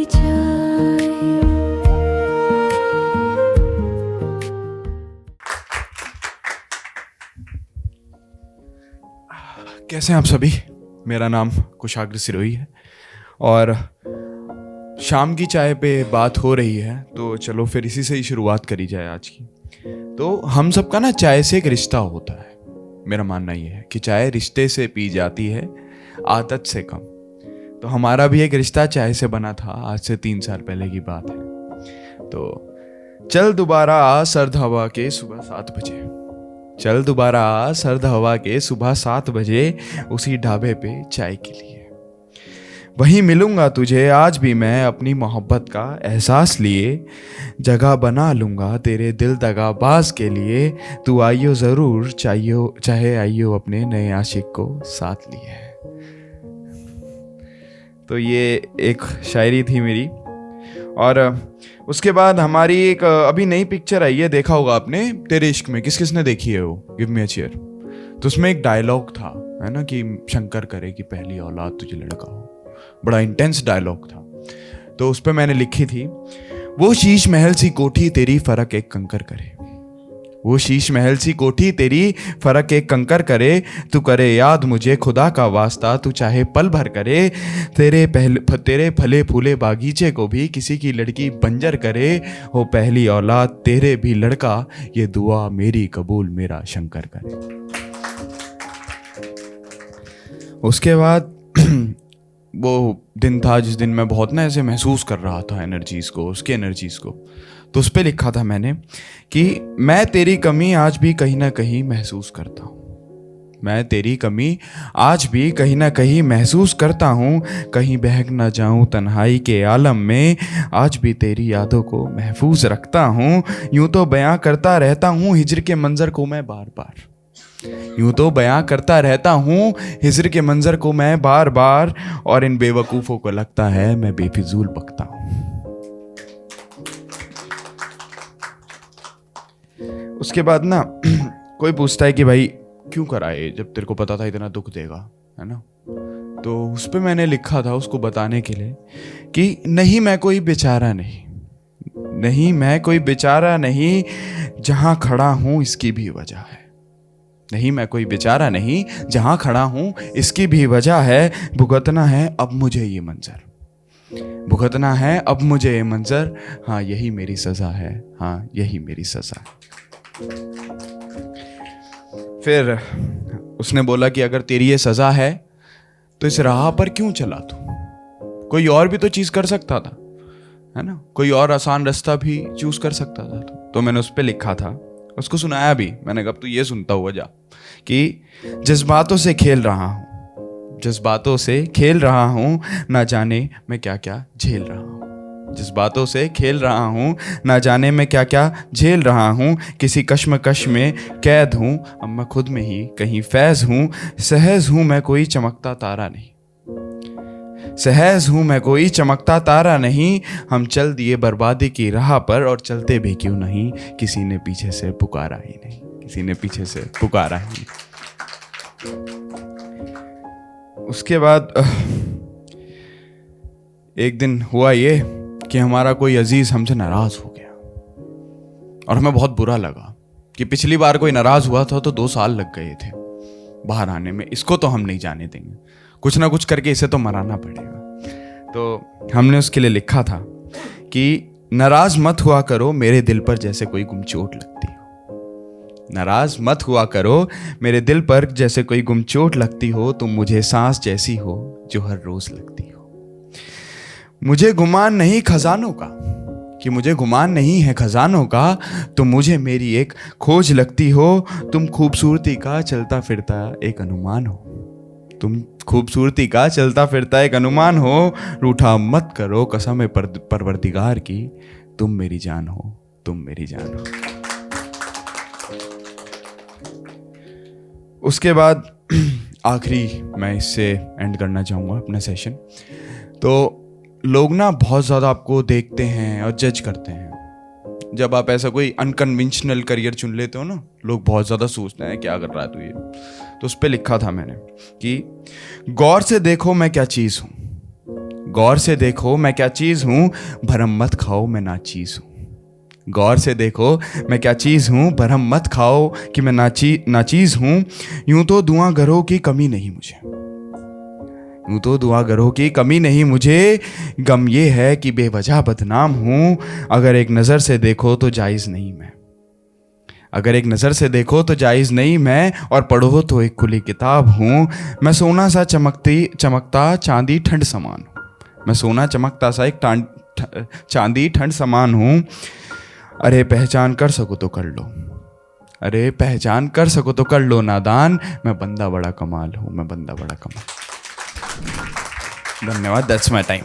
चाय। कैसे हैं आप सभी? मेरा नाम कुशाग्र सिरोही है और शाम की चाय पे बात हो रही है, तो चलो फिर इसी से ही शुरुआत करी जाए आज की। तो हम सबका ना चाय से एक रिश्ता होता है। मेरा मानना ये है कि चाय रिश्ते से पी जाती है, आदत से कम। तो हमारा भी एक रिश्ता चाय से बना था, आज से 3 साल पहले की बात है। तो चल दोबारा आ सर्द हवा के सुबह 7 बजे, चल दोबारा आ सर्द हवा के सुबह 7 बजे, उसी ढाबे पे चाय के लिए। वहीं मिलूंगा तुझे आज भी मैं अपनी मोहब्बत का एहसास लिए, जगह बना लूंगा तेरे दिल दगाबाज के लिए। तू आइयो ज़रूर चाहे आइयो अपने नए आशिक को साथ लिए। तो ये एक शायरी थी मेरी। और उसके बाद हमारी एक अभी नई पिक्चर आई है, देखा होगा आपने, तेरे इश्क में। किसने देखी है वो? गिव मी अ चीयर। तो उसमें एक डायलॉग था, है ना, कि शंकर करे कि पहली औलाद तुझे लड़का हो। बड़ा इंटेंस डायलॉग था। तो उस पर मैंने लिखी थी, वो शीश महल सी कोठी तेरी फर्क एक कंकर करे, वो शीश महल सी कोठी तेरी फर्क एक कंकर करे। तू करे याद मुझे खुदा का वास्ता, तू चाहे पल भर करे। तेरे फले फूले बागीचे को भी किसी की लड़की बंजर करे। हो पहली औलाद तेरे भी लड़का, ये दुआ मेरी कबूल मेरा शंकर करे। उसके बाद वो दिन था जिस दिन मैं बहुत ना ऐसे महसूस कर रहा था एनर्जीज़ को, उसकी एनर्जीज़ को। तो उस पर लिखा था मैंने कि मैं तेरी कमी आज भी कहीं ना कहीं महसूस करता हूँ, मैं तेरी कमी आज भी कहीं ना कहीं महसूस करता हूँ। कहीं बहक ना जाऊँ तन्हाई के आलम में, आज भी तेरी यादों को महफूज रखता हूँ। यूँ तो बयां करता रहता हूँ हिज्र के मंजर को मैं बार बार, यूं तो बयां करता रहता हूँ हिज्र के मंजर को मैं बार बार। और इन बेवकूफ़ों को लगता है मैं बेफिजूल बकता हूँ। उसके बाद ना कोई पूछता है कि भाई क्यों कराए जब तेरे को पता था इतना दुख देगा, है ना। तो उस पर मैंने लिखा था उसको बताने के लिए कि नहीं मैं कोई बेचारा नहीं, नहीं मैं कोई बेचारा नहीं, जहाँ खड़ा हूँ इसकी भी वजह है। नहीं मैं कोई बेचारा नहीं, जहाँ खड़ा हूँ इसकी भी वजह है। भुगतना है अब मुझे ये मंजर, भुगतना है अब मुझे ये मंजर। हाँ यही मेरी सज़ा है, हाँ यही मेरी सज़ा। फिर उसने बोला कि अगर तेरी ये सज़ा है तो इस राह पर क्यों चला तू? कोई और भी तो चीज़ कर सकता था, है ना, कोई और आसान रास्ता भी चूज कर सकता था। तो मैंने उस पर लिखा था, उसको सुनाया भी। मैंने कहा तू ये सुनता हुआ जा कि जज्बातों से खेल रहा हूँ, जज्बातों से खेल रहा हूँ, ना जाने मैं क्या क्या झेल रहा हूँ। जज्बातों से खेल रहा हूँ, ना जाने मैं क्या क्या झेल रहा हूँ। किसी कश्मकश में कैद हूँ, अब मैं खुद में ही कहीं फैज़ हूँ। सहज हूँ मैं कोई चमकता तारा नहीं, सहज हूँ मैं कोई चमकता तारा नहीं। हम चल दिए बर्बादी की राह पर, और चलते भी क्यों नहीं, किसी ने पीछे से पुकारा ही नहीं, किसी ने पीछे से पुकारा ही नहीं। उसके बाद एक दिन हुआ ये कि हमारा कोई अजीज हमसे नाराज हो गया, और हमें बहुत बुरा लगा कि पिछली बार कोई नाराज हुआ था तो 2 साल लग गए थे बाहर आने में, इसको तो हम नहीं जाने देंगे, कुछ ना कुछ करके इसे तो मराना पड़ेगा। तो हमने उसके लिए लिखा था कि नाराज मत हुआ करो मेरे दिल पर जैसे कोई गुम चोट लगती हो, नाराज मत हुआ करो मेरे दिल पर जैसे कोई गुम चोट लगती हो। तुम मुझे सांस जैसी हो जो हर रोज लगती हो। मुझे गुमान नहीं खजानों का, कि मुझे गुमान नहीं है खजानों का, तुम मुझे मेरी एक खोज लगती हो। तुम खूबसूरती का चलता फिरता एक अनुमान हो, तुम खूबसूरती का चलता फिरता एक अनुमान हो। रूठा मत करो कसम परवरदिगार की, तुम मेरी जान हो, तुम मेरी जान हो। उसके बाद आखिरी मैं इससे एंड करना चाहूँगा अपना सेशन। तो लोग ना बहुत ज़्यादा आपको देखते हैं और जज करते हैं। जब आप ऐसा कोई अनकन्वेंशनल करियर चुन लेते हो ना, लोग बहुत ज़्यादा सोचते हैं क्या कर रहा है तू ये। तो उस पर लिखा था मैंने कि गौर से देखो मैं क्या चीज़ हूँ, गौर से देखो मैं क्या चीज़ हूँ, भरम मत खाओ मैं नाचीज़ हूँ। गौर से देखो मैं क्या चीज़ हूँ, भरम मत खाओ कि मैं नाचीज़ हूँ। यूं तो दुआ घरों की कमी नहीं मुझे, यूं तो दुआ घरों की कमी नहीं मुझे। गम ये है कि बेवजह बदनाम हूँ। अगर एक नज़र से देखो तो जायज़ नहीं मैं, अगर एक नज़र से देखो तो जायज़ नहीं मैं। और पढ़ो तो एक खुली किताब हूँ। मैं सोना सा चमकता चांदी ठंड समान हूँ, मैं सोना चमकता सा एक चांदी ठंड समान हूँ। अरे पहचान कर सको तो कर लो, अरे पहचान कर सको तो कर लो नादान। मैं बंदा बड़ा कमाल हूँ, मैं बंदा बड़ा कमाल। धन्यवाद, दैट्स माय टाइम।